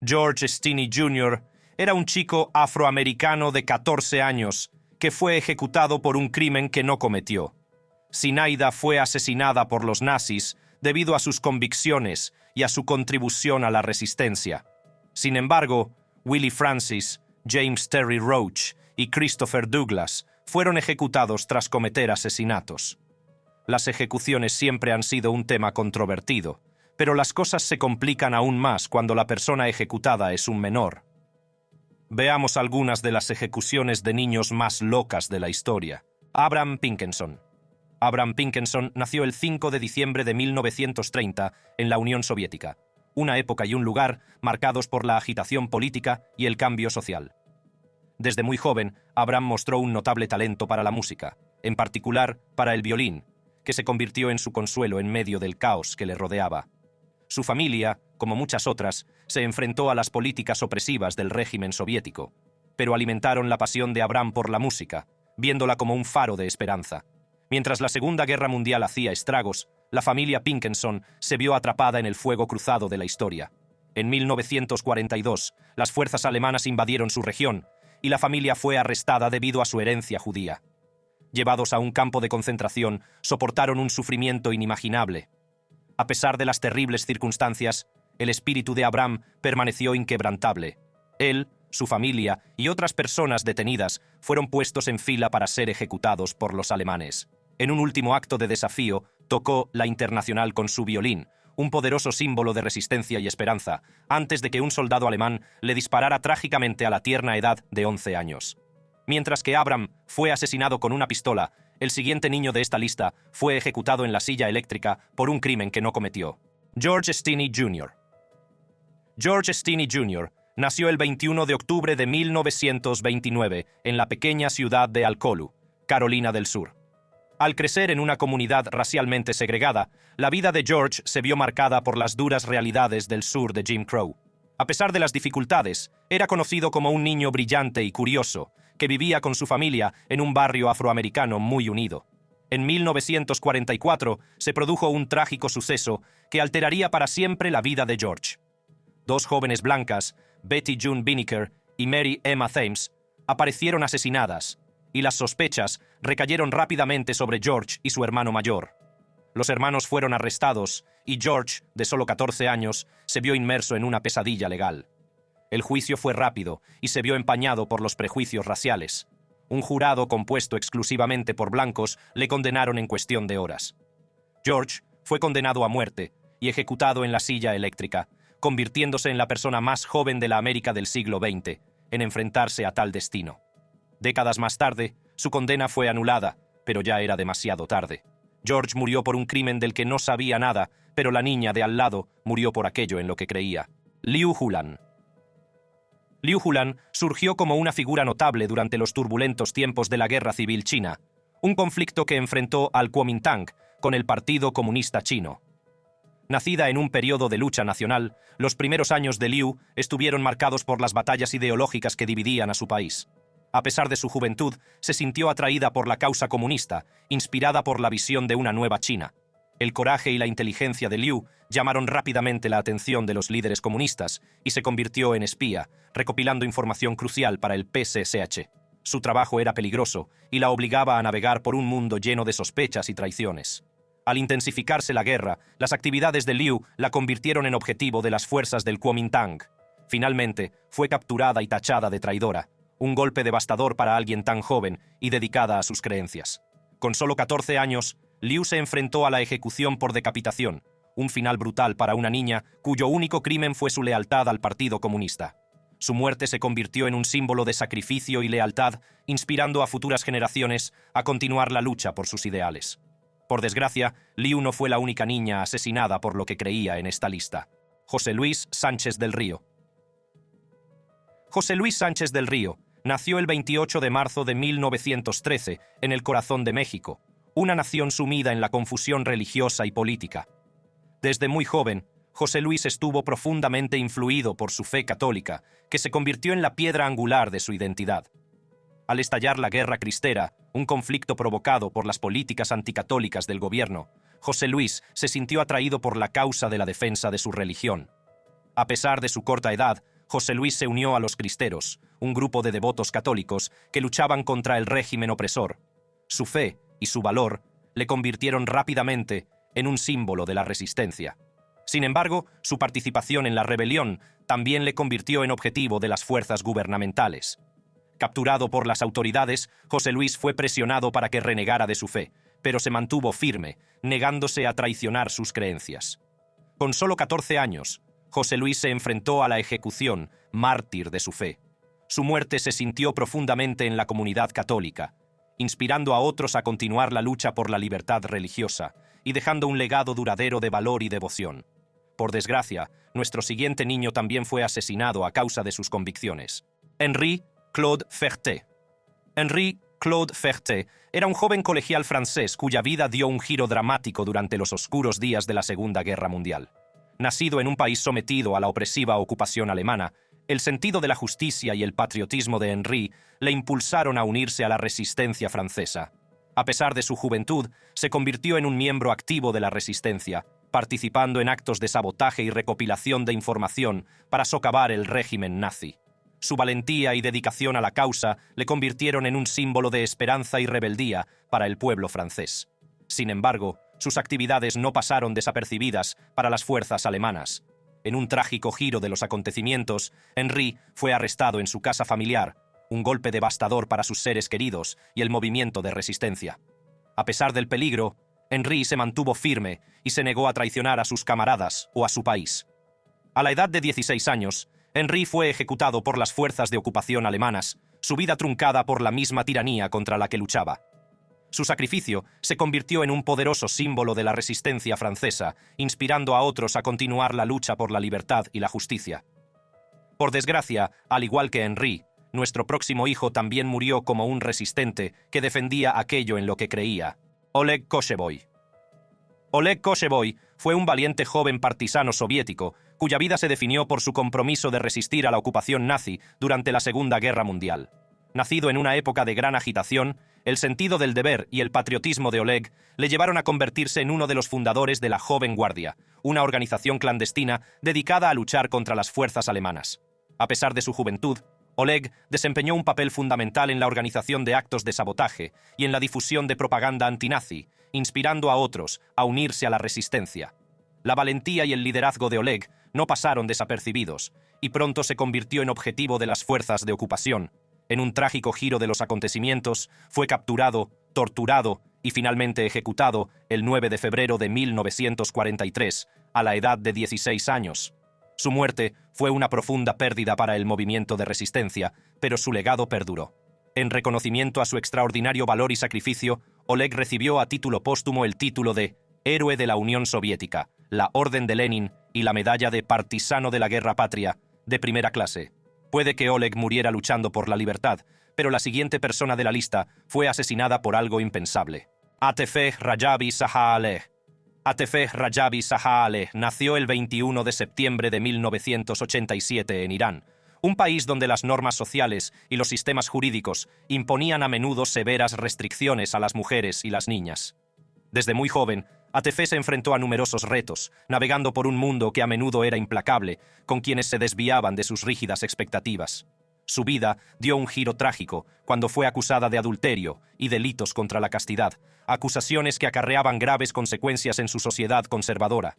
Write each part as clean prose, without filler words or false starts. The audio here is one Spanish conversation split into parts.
George Stinney Jr. era un chico afroamericano de 14 años que fue ejecutado por un crimen que no cometió. Zinaida fue asesinada por los nazis debido a sus convicciones y a su contribución a la resistencia. Sin embargo, Willie Francis, James Terry Roach y Christopher Douglas fueron ejecutados tras cometer asesinatos. Las ejecuciones siempre han sido un tema controvertido, pero las cosas se complican aún más cuando la persona ejecutada es un menor. Veamos algunas de las ejecuciones de niños más locas de la historia. Abraham Pinkenson. Abraham Pinkenson nació el 5 de diciembre de 1930 en la Unión Soviética, una época y un lugar marcados por la agitación política y el cambio social. Desde muy joven, Abraham mostró un notable talento para la música, en particular para el violín, que se convirtió en su consuelo en medio del caos que le rodeaba. Su familia, como muchas otras, se enfrentó a las políticas opresivas del régimen soviético, pero alimentaron la pasión de Abraham por la música, viéndola como un faro de esperanza. Mientras la Segunda Guerra Mundial hacía estragos, la familia Pinkenson se vio atrapada en el fuego cruzado de la historia. En 1942, las fuerzas alemanas invadieron su región y la familia fue arrestada debido a su herencia judía. Llevados a un campo de concentración, soportaron un sufrimiento inimaginable. A pesar de las terribles circunstancias, el espíritu de Abraham permaneció inquebrantable. Él, su familia y otras personas detenidas fueron puestos en fila para ser ejecutados por los alemanes. En un último acto de desafío, tocó la Internacional con su violín, un poderoso símbolo de resistencia y esperanza, antes de que un soldado alemán le disparara trágicamente a la tierna edad de 11 años. Mientras que Abraham fue asesinado con una pistola, el siguiente niño de esta lista fue ejecutado en la silla eléctrica por un crimen que no cometió. George Stinney Jr. George Stinney Jr. nació el 21 de octubre de 1929 en la pequeña ciudad de Alcolu, Carolina del Sur. Al crecer en una comunidad racialmente segregada, la vida de George se vio marcada por las duras realidades del sur de Jim Crow. A pesar de las dificultades, era conocido como un niño brillante y curioso, que vivía con su familia en un barrio afroamericano muy unido. En 1944 se produjo un trágico suceso que alteraría para siempre la vida de George. Dos jóvenes blancas, Betty June Binnicker y Mary Emma Thames, aparecieron asesinadas, y las sospechas recayeron rápidamente sobre George y su hermano mayor. Los hermanos fueron arrestados y George, de solo 14 años, se vio inmerso en una pesadilla legal. El juicio fue rápido y se vio empañado por los prejuicios raciales. Un jurado compuesto exclusivamente por blancos le condenaron en cuestión de horas. George fue condenado a muerte y ejecutado en la silla eléctrica, convirtiéndose en la persona más joven de la América del siglo XX en enfrentarse a tal destino. Décadas más tarde, su condena fue anulada, pero ya era demasiado tarde. George murió por un crimen del que no sabía nada, pero la niña de al lado murió por aquello en lo que creía. Liu Hulan. Liu Hulan surgió como una figura notable durante los turbulentos tiempos de la Guerra Civil China, un conflicto que enfrentó al Kuomintang con el Partido Comunista Chino. Nacida en un periodo de lucha nacional, los primeros años de Liu estuvieron marcados por las batallas ideológicas que dividían a su país. A pesar de su juventud, se sintió atraída por la causa comunista, inspirada por la visión de una nueva China. El coraje y la inteligencia de Liu llamaron rápidamente la atención de los líderes comunistas y se convirtió en espía, recopilando información crucial para el PCSH. Su trabajo era peligroso y la obligaba a navegar por un mundo lleno de sospechas y traiciones. Al intensificarse la guerra, las actividades de Liu la convirtieron en objetivo de las fuerzas del Kuomintang. Finalmente, fue capturada y tachada de traidora. Un golpe devastador para alguien tan joven y dedicada a sus creencias. Con solo 14 años, Liu se enfrentó a la ejecución por decapitación, un final brutal para una niña cuyo único crimen fue su lealtad al Partido Comunista. Su muerte se convirtió en un símbolo de sacrificio y lealtad, inspirando a futuras generaciones a continuar la lucha por sus ideales. Por desgracia, Liu no fue la única niña asesinada por lo que creía en esta lista. José Luis Sánchez del Río. José Luis Sánchez del Río nació el 28 de marzo de 1913 en el corazón de México, una nación sumida en la confusión religiosa y política. Desde muy joven, José Luis estuvo profundamente influido por su fe católica, que se convirtió en la piedra angular de su identidad. Al estallar la Guerra Cristera, un conflicto provocado por las políticas anticatólicas del gobierno, José Luis se sintió atraído por la causa de la defensa de su religión. A pesar de su corta edad, José Luis se unió a los cristeros, un grupo de devotos católicos que luchaban contra el régimen opresor. Su fe y su valor le convirtieron rápidamente en un símbolo de la resistencia. Sin embargo, su participación en la rebelión también le convirtió en objetivo de las fuerzas gubernamentales. Capturado por las autoridades, José Luis fue presionado para que renegara de su fe, pero se mantuvo firme, negándose a traicionar sus creencias. Con solo 14 años, José Luis se enfrentó a la ejecución, mártir de su fe. Su muerte se sintió profundamente en la comunidad católica, inspirando a otros a continuar la lucha por la libertad religiosa y dejando un legado duradero de valor y devoción. Por desgracia, nuestro siguiente niño también fue asesinado a causa de sus convicciones. Henri Claude Ferté. Henri Claude Ferté era un joven colegial francés cuya vida dio un giro dramático durante los oscuros días de la Segunda Guerra Mundial. Nacido en un país sometido a la opresiva ocupación alemana, el sentido de la justicia y el patriotismo de Henri le impulsaron a unirse a la resistencia francesa. A pesar de su juventud, se convirtió en un miembro activo de la resistencia, participando en actos de sabotaje y recopilación de información para socavar el régimen nazi. Su valentía y dedicación a la causa le convirtieron en un símbolo de esperanza y rebeldía para el pueblo francés. Sin embargo, sus actividades no pasaron desapercibidas para las fuerzas alemanas. En un trágico giro de los acontecimientos, Henri fue arrestado en su casa familiar, un golpe devastador para sus seres queridos y el movimiento de resistencia. A pesar del peligro, Henri se mantuvo firme y se negó a traicionar a sus camaradas o a su país. A la edad de 16 años, Henri fue ejecutado por las fuerzas de ocupación alemanas, su vida truncada por la misma tiranía contra la que luchaba. Su sacrificio se convirtió en un poderoso símbolo de la resistencia francesa, inspirando a otros a continuar la lucha por la libertad y la justicia. Por desgracia, al igual que Henri, nuestro próximo hijo también murió como un resistente que defendía aquello en lo que creía: Oleg Koschevoy. Oleg Koschevoy fue un valiente joven partisano soviético cuya vida se definió por su compromiso de resistir a la ocupación nazi durante la Segunda Guerra Mundial. Nacido en una época de gran agitación, el sentido del deber y el patriotismo de Oleg le llevaron a convertirse en uno de los fundadores de la Joven Guardia, una organización clandestina dedicada a luchar contra las fuerzas alemanas. A pesar de su juventud, Oleg desempeñó un papel fundamental en la organización de actos de sabotaje y en la difusión de propaganda antinazi, inspirando a otros a unirse a la resistencia. La valentía y el liderazgo de Oleg no pasaron desapercibidos, y pronto se convirtió en objetivo de las fuerzas de ocupación. En un trágico giro de los acontecimientos, fue capturado, torturado y finalmente ejecutado el 9 de febrero de 1943, a la edad de 16 años. Su muerte fue una profunda pérdida para el movimiento de resistencia, pero su legado perduró. En reconocimiento a su extraordinario valor y sacrificio, Oleg recibió a título póstumo el título de Héroe de la Unión Soviética, la Orden de Lenin y la Medalla de Partisano de la Guerra Patria, de primera clase. Puede que Oleg muriera luchando por la libertad, pero la siguiente persona de la lista fue asesinada por algo impensable: Atef Rajavi Sajaleh. Atef Rajavi Sajaleh nació el 21 de septiembre de 1987 en Irán, un país donde las normas sociales y los sistemas jurídicos imponían a menudo severas restricciones a las mujeres y las niñas. Desde muy joven, Atef se enfrentó a numerosos retos, navegando por un mundo que a menudo era implacable, con quienes se desviaban de sus rígidas expectativas. Su vida dio un giro trágico cuando fue acusada de adulterio y delitos contra la castidad, acusaciones que acarreaban graves consecuencias en su sociedad conservadora.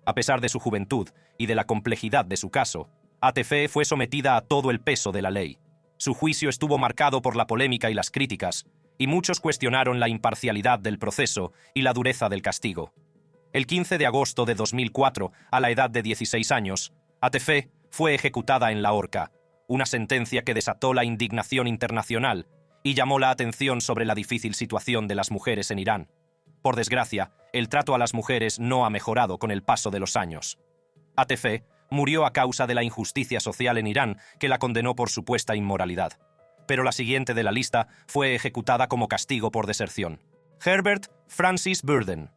A pesar de su juventud y de la complejidad de su caso, Atef fue sometida a todo el peso de la ley. Su juicio estuvo marcado por la polémica y las críticas, y muchos cuestionaron la imparcialidad del proceso y la dureza del castigo. El 15 de agosto de 2004, a la edad de 16 años, Atef fue ejecutada en la horca, una sentencia que desató la indignación internacional y llamó la atención sobre la difícil situación de las mujeres en Irán. Por desgracia, el trato a las mujeres no ha mejorado con el paso de los años. Atef murió a causa de la injusticia social en Irán, que la condenó por supuesta inmoralidad. Pero la siguiente de la lista fue ejecutada como castigo por deserción: Herbert Francis Burden.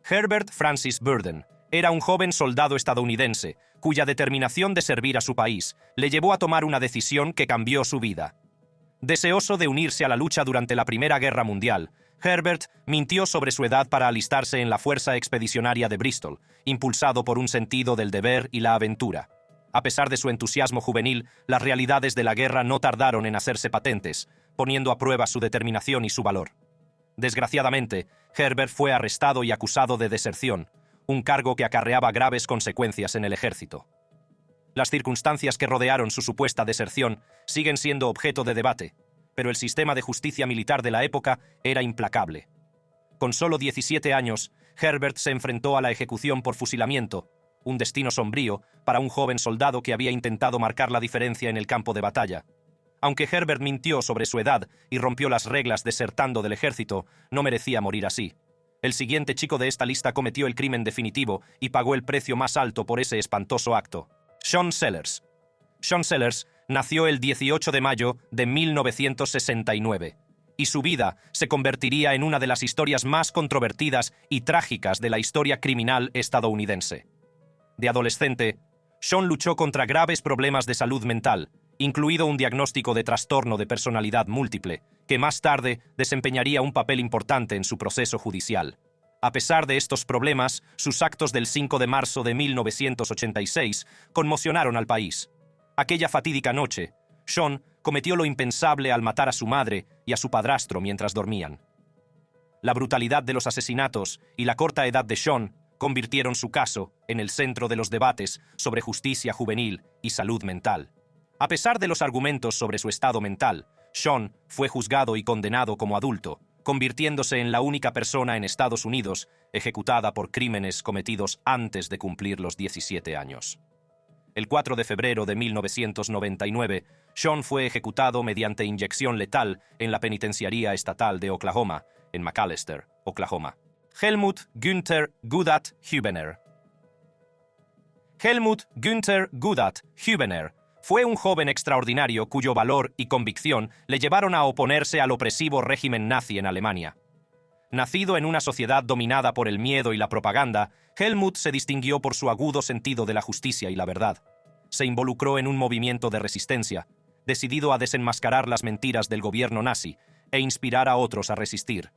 Herbert Francis Burden era un joven soldado estadounidense cuya determinación de servir a su país le llevó a tomar una decisión que cambió su vida. Deseoso de unirse a la lucha durante la Primera Guerra Mundial, Herbert mintió sobre su edad para alistarse en la Fuerza Expedicionaria de Bristol, impulsado por un sentido del deber y la aventura. A pesar de su entusiasmo juvenil, las realidades de la guerra no tardaron en hacerse patentes, poniendo a prueba su determinación y su valor. Desgraciadamente, Herbert fue arrestado y acusado de deserción, un cargo que acarreaba graves consecuencias en el ejército. Las circunstancias que rodearon su supuesta deserción siguen siendo objeto de debate, pero el sistema de justicia militar de la época era implacable. Con solo 17 años, Herbert se enfrentó a la ejecución por fusilamiento, un destino sombrío para un joven soldado que había intentado marcar la diferencia en el campo de batalla. Aunque Herbert mintió sobre su edad y rompió las reglas desertando del ejército, no merecía morir así. El siguiente chico de esta lista cometió el crimen definitivo y pagó el precio más alto por ese espantoso acto. Sean Sellers. Sean Sellers nació el 18 de mayo de 1969, y su vida se convertiría en una de las historias más controvertidas y trágicas de la historia criminal estadounidense. De adolescente, Sean luchó contra graves problemas de salud mental, incluido un diagnóstico de trastorno de personalidad múltiple, que más tarde desempeñaría un papel importante en su proceso judicial. A pesar de estos problemas, sus actos del 5 de marzo de 1986 conmocionaron al país. Aquella fatídica noche, Sean cometió lo impensable al matar a su madre y a su padrastro mientras dormían. La brutalidad de los asesinatos y la corta edad de Sean convirtieron su caso en el centro de los debates sobre justicia juvenil y salud mental. A pesar de los argumentos sobre su estado mental, Sean fue juzgado y condenado como adulto, convirtiéndose en la única persona en Estados Unidos ejecutada por crímenes cometidos antes de cumplir los 17 años. El 4 de febrero de 1999, Sean fue ejecutado mediante inyección letal en la penitenciaría estatal de Oklahoma, en McAlester, Oklahoma. Helmut Günther Gudat Hubener. Helmut Günther Gudat Hubener fue un joven extraordinario cuyo valor y convicción le llevaron a oponerse al opresivo régimen nazi en Alemania. Nacido en una sociedad dominada por el miedo y la propaganda, Helmut se distinguió por su agudo sentido de la justicia y la verdad. Se involucró en un movimiento de resistencia, decidido a desenmascarar las mentiras del gobierno nazi e inspirar a otros a resistir.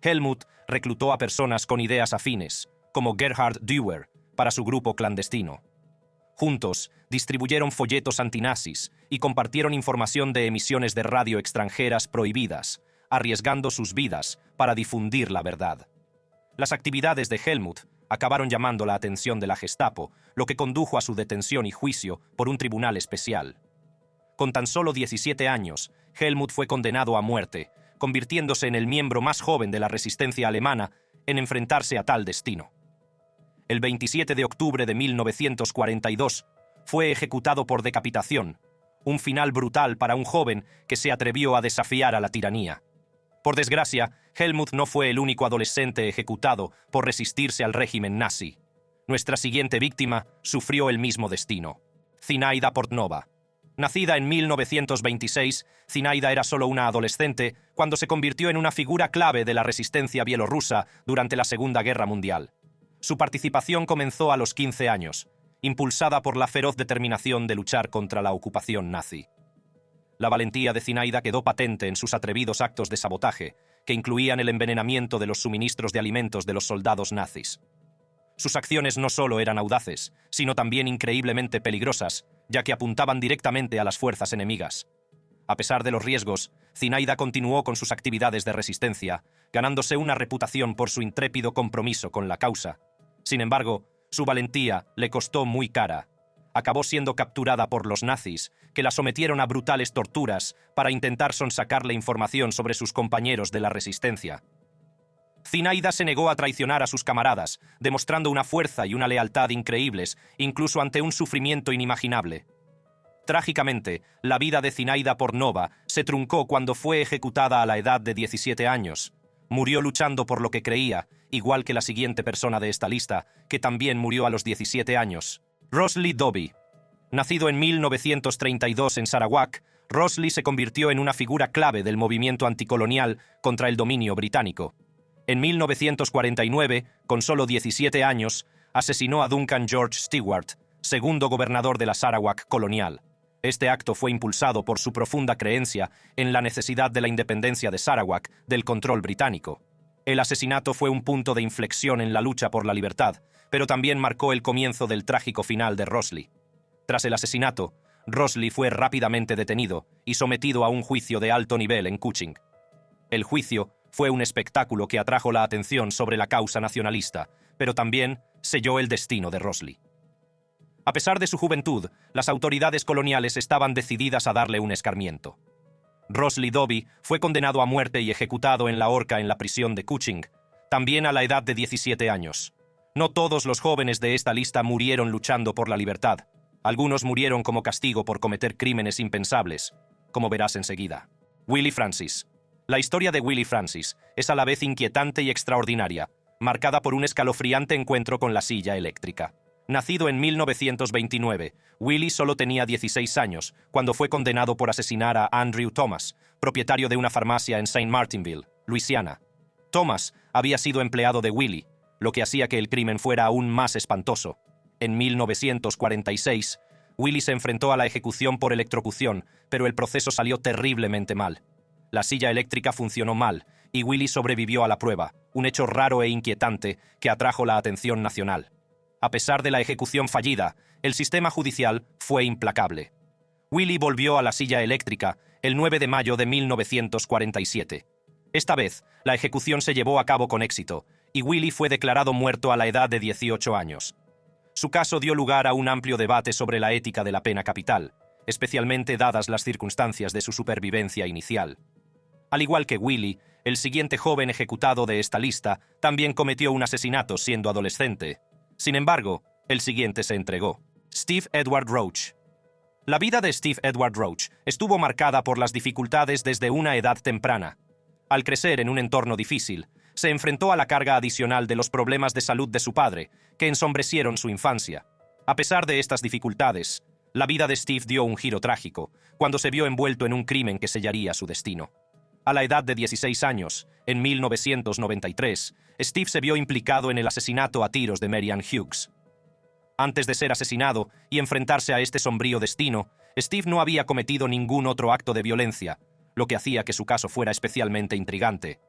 Helmut reclutó a personas con ideas afines, como Gerhard Dürer, para su grupo clandestino. Juntos, distribuyeron folletos antinazis y compartieron información de emisiones de radio extranjeras prohibidas, arriesgando sus vidas para difundir la verdad. Las actividades de Helmut acabaron llamando la atención de la Gestapo, lo que condujo a su detención y juicio por un tribunal especial. Con tan solo 17 años, Helmut fue condenado a muerte, convirtiéndose en el miembro más joven de la resistencia alemana en enfrentarse a tal destino. El 27 de octubre de 1942, fue ejecutado por decapitación, un final brutal para un joven que se atrevió a desafiar a la tiranía. Por desgracia, Helmut no fue el único adolescente ejecutado por resistirse al régimen nazi. Nuestra siguiente víctima sufrió el mismo destino: Zinaida Portnova. Nacida en 1926, Zinaida era solo una adolescente cuando se convirtió en una figura clave de la resistencia bielorrusa durante la Segunda Guerra Mundial. Su participación comenzó a los 15 años, impulsada por la feroz determinación de luchar contra la ocupación nazi. La valentía de Zinaida quedó patente en sus atrevidos actos de sabotaje, que incluían el envenenamiento de los suministros de alimentos de los soldados nazis. Sus acciones no solo eran audaces, sino también increíblemente peligrosas, ya que apuntaban directamente a las fuerzas enemigas. A pesar de los riesgos, Zinaida continuó con sus actividades de resistencia, ganándose una reputación por su intrépido compromiso con la causa. Sin embargo, su valentía le costó muy cara. Acabó siendo capturada por los nazis, que la sometieron a brutales torturas para intentar sonsacarle información sobre sus compañeros de la resistencia. Zinaida se negó a traicionar a sus camaradas, demostrando una fuerza y una lealtad increíbles, incluso ante un sufrimiento inimaginable. Trágicamente, la vida de Zinaida Portnova se truncó cuando fue ejecutada a la edad de 17 años. Murió luchando por lo que creía, igual que la siguiente persona de esta lista, que también murió a los 17 años. Rosly Doby. Nacido en 1932 en Sarawak, Rosly se convirtió en una figura clave del movimiento anticolonial contra el dominio británico. En 1949, con solo 17 años, asesinó a Duncan George Stewart, segundo gobernador de la Sarawak colonial. Este acto fue impulsado por su profunda creencia en la necesidad de la independencia de Sarawak del control británico. El asesinato fue un punto de inflexión en la lucha por la libertad, pero también marcó el comienzo del trágico final de Rosly. Tras el asesinato, Rossley fue rápidamente detenido y sometido a un juicio de alto nivel en Cushing. El juicio fue un espectáculo que atrajo la atención sobre la causa nacionalista, pero también selló el destino de Rossley. A pesar de su juventud, las autoridades coloniales estaban decididas a darle un escarmiento. Rossley Doby fue condenado a muerte y ejecutado en la horca en la prisión de Cushing, también a la edad de 17 años. No todos los jóvenes de esta lista murieron luchando por la libertad. Algunos murieron como castigo por cometer crímenes impensables, como verás enseguida. Willie Francis. La historia de Willie Francis es a la vez inquietante y extraordinaria, marcada por un escalofriante encuentro con la silla eléctrica. Nacido en 1929, Willie solo tenía 16 años cuando fue condenado por asesinar a Andrew Thomas, propietario de una farmacia en St. Martinville, Luisiana. Thomas había sido empleado de Willie, lo que hacía que el crimen fuera aún más espantoso. En 1946, Willie se enfrentó a la ejecución por electrocución, pero el proceso salió terriblemente mal. La silla eléctrica funcionó mal, y Willie sobrevivió a la prueba, un hecho raro e inquietante que atrajo la atención nacional. A pesar de la ejecución fallida, el sistema judicial fue implacable. Willie volvió a la silla eléctrica el 9 de mayo de 1947. Esta vez, la ejecución se llevó a cabo con éxito, y Willie fue declarado muerto a la edad de 18 años. Su caso dio lugar a un amplio debate sobre la ética de la pena capital, especialmente dadas las circunstancias de su supervivencia inicial. Al igual que Willie, el siguiente joven ejecutado de esta lista también cometió un asesinato siendo adolescente. Sin embargo, el siguiente se entregó. Steve Edward Roach. La vida de Steve Edward Roach estuvo marcada por las dificultades desde una edad temprana. Al crecer en un entorno difícil, se enfrentó a la carga adicional de los problemas de salud de su padre, que ensombrecieron su infancia. A pesar de estas dificultades, la vida de Steve dio un giro trágico, cuando se vio envuelto en un crimen que sellaría su destino. A la edad de 16 años, en 1993, Steve se vio implicado en el asesinato a tiros de Marianne Hughes. Antes de ser asesinado y enfrentarse a este sombrío destino, Steve no había cometido ningún otro acto de violencia, lo que hacía que su caso fuera especialmente intrigante.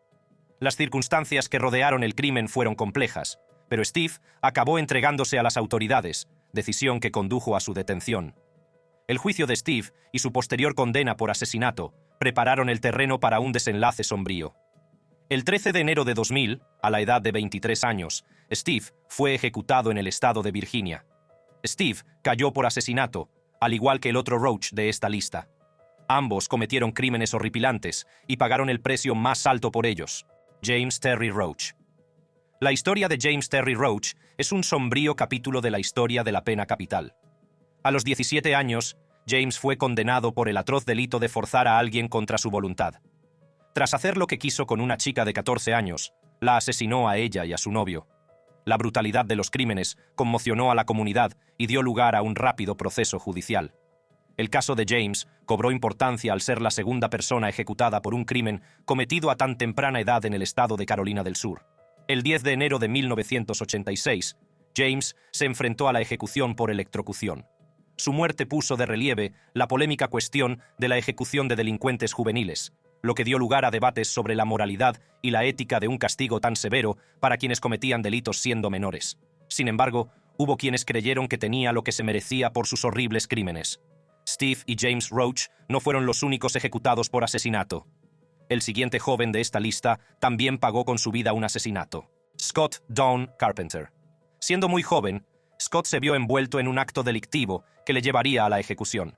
Las circunstancias que rodearon el crimen fueron complejas, pero Steve acabó entregándose a las autoridades, decisión que condujo a su detención. El juicio de Steve y su posterior condena por asesinato prepararon el terreno para un desenlace sombrío. El 13 de enero de 2000, a la edad de 23 años, Steve fue ejecutado en el estado de Virginia. Steve cayó por asesinato, al igual que el otro Roach de esta lista. Ambos cometieron crímenes horripilantes y pagaron el precio más alto por ellos. James Terry Roach. La historia de James Terry Roach es un sombrío capítulo de la historia de la pena capital. A los 17 años, James fue condenado por el atroz delito de forzar a alguien contra su voluntad. Tras hacer lo que quiso con una chica de 14 años, la asesinó a ella y a su novio. La brutalidad de los crímenes conmocionó a la comunidad y dio lugar a un rápido proceso judicial. El caso de James cobró importancia al ser la segunda persona ejecutada por un crimen cometido a tan temprana edad en el estado de Carolina del Sur. El 10 de enero de 1986, James se enfrentó a la ejecución por electrocución. Su muerte puso de relieve la polémica cuestión de la ejecución de delincuentes juveniles, lo que dio lugar a debates sobre la moralidad y la ética de un castigo tan severo para quienes cometían delitos siendo menores. Sin embargo, hubo quienes creyeron que tenía lo que se merecía por sus horribles crímenes. Steve y James Roach no fueron los únicos ejecutados por asesinato. El siguiente joven de esta lista también pagó con su vida un asesinato. Scott Dawn Carpenter. Siendo muy joven, Scott se vio envuelto en un acto delictivo que le llevaría a la ejecución.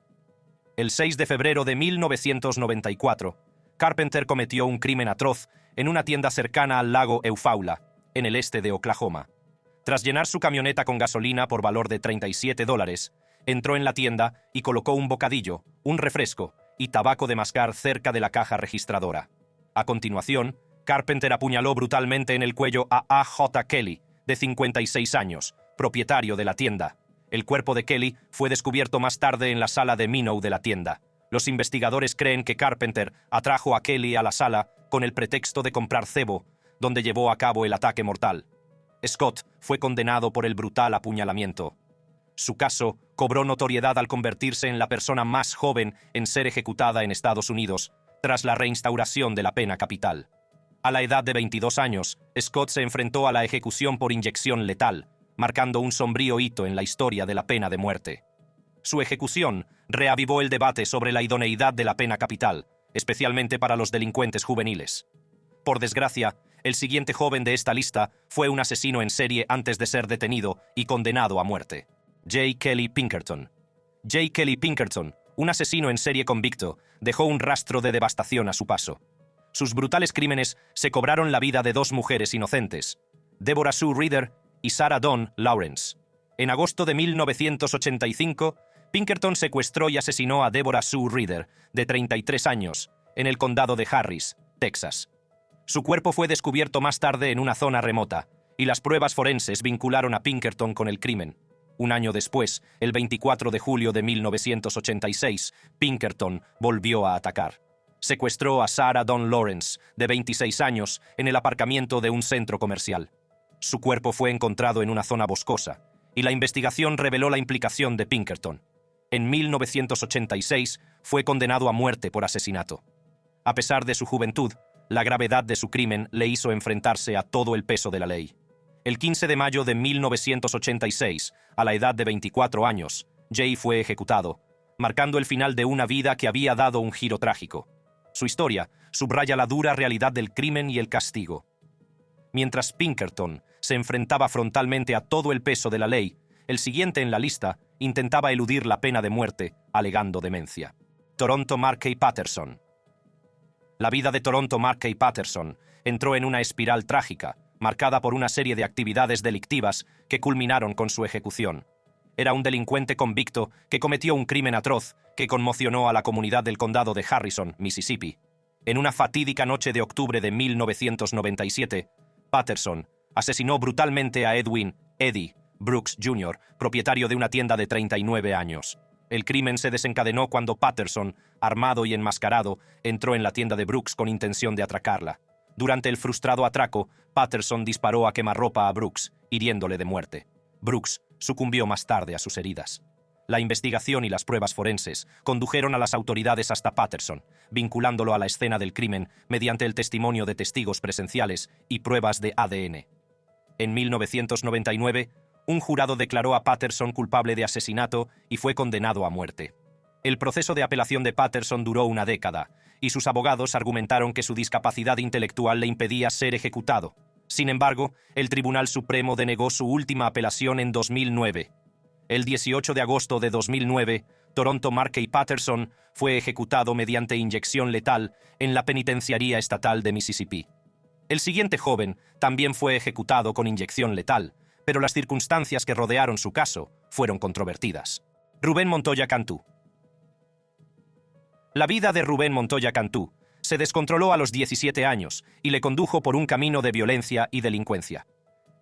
El 6 de febrero de 1994, Carpenter cometió un crimen atroz en una tienda cercana al lago Eufaula, en el este de Oklahoma. Tras llenar su camioneta con gasolina por valor de $37, entró en la tienda y colocó un bocadillo, un refresco y tabaco de mascar cerca de la caja registradora. A continuación, Carpenter apuñaló brutalmente en el cuello a A.J. Kelly, de 56 años, propietario de la tienda. El cuerpo de Kelly fue descubierto más tarde en la sala de Minnow de la tienda. Los investigadores creen que Carpenter atrajo a Kelly a la sala con el pretexto de comprar cebo, donde llevó a cabo el ataque mortal. Scott fue condenado por el brutal apuñalamiento. Su caso cobró notoriedad al convertirse en la persona más joven en ser ejecutada en Estados Unidos, tras la reinstauración de la pena capital. A la edad de 22 años, Scott se enfrentó a la ejecución por inyección letal, marcando un sombrío hito en la historia de la pena de muerte. Su ejecución reavivó el debate sobre la idoneidad de la pena capital, especialmente para los delincuentes juveniles. Por desgracia, el siguiente joven de esta lista fue un asesino en serie antes de ser detenido y condenado a muerte. J. Kelly Pinkerton. J. Kelly Pinkerton, un asesino en serie convicto, dejó un rastro de devastación a su paso. Sus brutales crímenes se cobraron la vida de dos mujeres inocentes, Deborah Sue Reader y Sarah Dawn Lawrence. En agosto de 1985, Pinkerton secuestró y asesinó a Deborah Sue Reader, de 33 años, en el condado de Harris, Texas. Su cuerpo fue descubierto más tarde en una zona remota, y las pruebas forenses vincularon a Pinkerton con el crimen. Un año después, el 24 de julio de 1986, Pinkerton volvió a atacar. Secuestró a Sarah Dawn Lawrence, de 26 años, en el aparcamiento de un centro comercial. Su cuerpo fue encontrado en una zona boscosa, y la investigación reveló la implicación de Pinkerton. En 1986 fue condenado a muerte por asesinato. A pesar de su juventud, la gravedad de su crimen le hizo enfrentarse a todo el peso de la ley. El 15 de mayo de 1986, a la edad de 24 años, Jay fue ejecutado, marcando el final de una vida que había dado un giro trágico. Su historia subraya la dura realidad del crimen y el castigo. Mientras Pinkerton se enfrentaba frontalmente a todo el peso de la ley, el siguiente en la lista intentaba eludir la pena de muerte, alegando demencia. Toronto Markey Patterson. La vida de Toronto Markey Patterson entró en una espiral trágica, marcada por una serie de actividades delictivas que culminaron con su ejecución. Era un delincuente convicto que cometió un crimen atroz que conmocionó a la comunidad del condado de Harrison, Mississippi. En una fatídica noche de octubre de 1997, Patterson asesinó brutalmente a Edwin Eddie Brooks Jr., propietario de una tienda de 39 años. El crimen se desencadenó cuando Patterson, armado y enmascarado, entró en la tienda de Brooks con intención de atracarla. Durante el frustrado atraco, Patterson disparó a quemarropa a Brooks, hiriéndole de muerte. Brooks sucumbió más tarde a sus heridas. La investigación y las pruebas forenses condujeron a las autoridades hasta Patterson, vinculándolo a la escena del crimen mediante el testimonio de testigos presenciales y pruebas de ADN. En 1999, un jurado declaró a Patterson culpable de asesinato y fue condenado a muerte. El proceso de apelación de Patterson duró una década, y sus abogados argumentaron que su discapacidad intelectual le impedía ser ejecutado. Sin embargo, el Tribunal Supremo denegó su última apelación en 2009. El 18 de agosto de 2009, Toronto Markey Patterson fue ejecutado mediante inyección letal en la penitenciaría estatal de Mississippi. El siguiente joven también fue ejecutado con inyección letal, pero las circunstancias que rodearon su caso fueron controvertidas. Rubén Montoya Cantú. La vida de Rubén Montoya Cantú se descontroló a los 17 años y le condujo por un camino de violencia y delincuencia.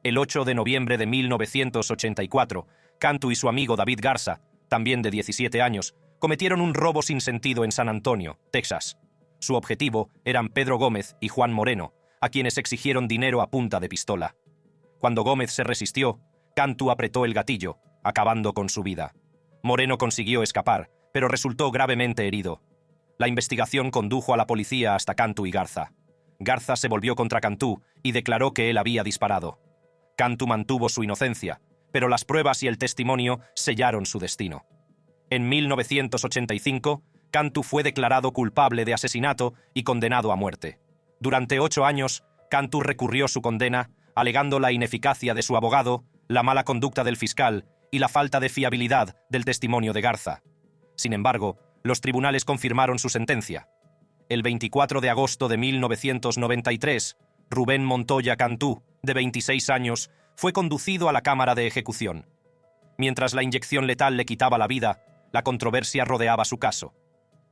El 8 de noviembre de 1984, Cantú y su amigo David Garza, también de 17 años, cometieron un robo sin sentido en San Antonio, Texas. Su objetivo eran Pedro Gómez y Juan Moreno, a quienes exigieron dinero a punta de pistola. Cuando Gómez se resistió, Cantú apretó el gatillo, acabando con su vida. Moreno consiguió escapar, pero resultó gravemente herido. La investigación condujo a la policía hasta Cantú y Garza. Garza se volvió contra Cantú y declaró que él había disparado. Cantú mantuvo su inocencia, pero las pruebas y el testimonio sellaron su destino. En 1985, Cantú fue declarado culpable de asesinato y condenado a muerte. Durante 8 años, Cantú recurrió su condena, alegando la ineficacia de su abogado, la mala conducta del fiscal y la falta de fiabilidad del testimonio de Garza. Sin embargo, los tribunales confirmaron su sentencia. El 24 de agosto de 1993, Rubén Montoya Cantú, de 26 años, fue conducido a la cámara de ejecución. Mientras la inyección letal le quitaba la vida, la controversia rodeaba su caso.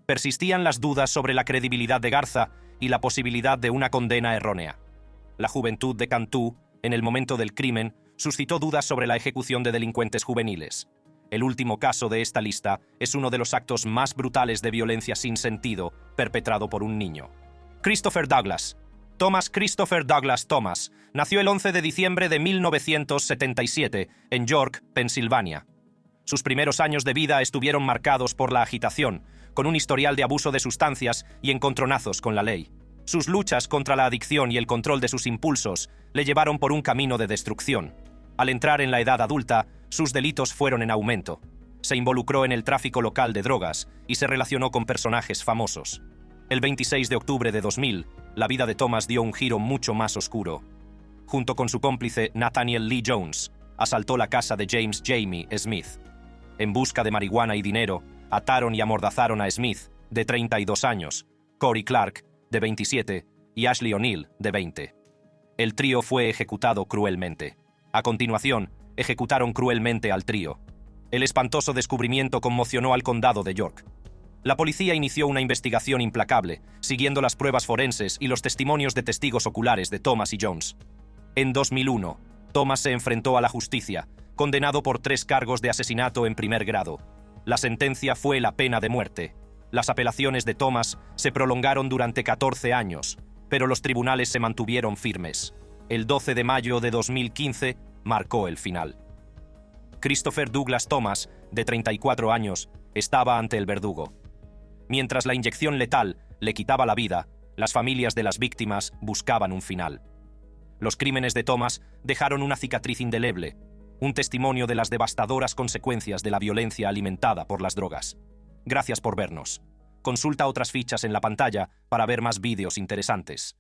Persistían las dudas sobre la credibilidad de Garza y la posibilidad de una condena errónea. La juventud de Cantú, en el momento del crimen, suscitó dudas sobre la ejecución de delincuentes juveniles. El último caso de esta lista es uno de los actos más brutales de violencia sin sentido perpetrado por un niño. Christopher Douglas. Thomas Christopher Douglas Thomas nació el 11 de diciembre de 1977 en York, Pensilvania. Sus primeros años de vida estuvieron marcados por la agitación, con un historial de abuso de sustancias y encontronazos con la ley. Sus luchas contra la adicción y el control de sus impulsos le llevaron por un camino de destrucción. Al entrar en la edad adulta, sus delitos fueron en aumento. Se involucró en el tráfico local de drogas y se relacionó con personajes famosos. El 26 de octubre de 2000, la vida de Thomas dio un giro mucho más oscuro. Junto con su cómplice Nathaniel Lee Jones, asaltó la casa de James Jamie Smith. En busca de marihuana y dinero, ataron y amordazaron a Smith, de 32 años, Corey Clark, de 27, y Ashley O'Neill, de 20. El trío fue ejecutado cruelmente. A continuación, ejecutaron cruelmente al trío. El espantoso descubrimiento conmocionó al condado de York. La policía inició una investigación implacable, siguiendo las pruebas forenses y los testimonios de testigos oculares de Thomas y Jones. En 2001, Thomas se enfrentó a la justicia, condenado por 3 cargos de asesinato en primer grado. La sentencia fue la pena de muerte. Las apelaciones de Thomas se prolongaron durante 14 años, pero los tribunales se mantuvieron firmes. El 12 de mayo de 2015 marcó el final. Christopher Douglas Thomas, de 34 años, estaba ante el verdugo. Mientras la inyección letal le quitaba la vida, las familias de las víctimas buscaban un final. Los crímenes de Thomas dejaron una cicatriz indeleble, un testimonio de las devastadoras consecuencias de la violencia alimentada por las drogas. Gracias por vernos. Consulta otras fichas en la pantalla para ver más vídeos interesantes.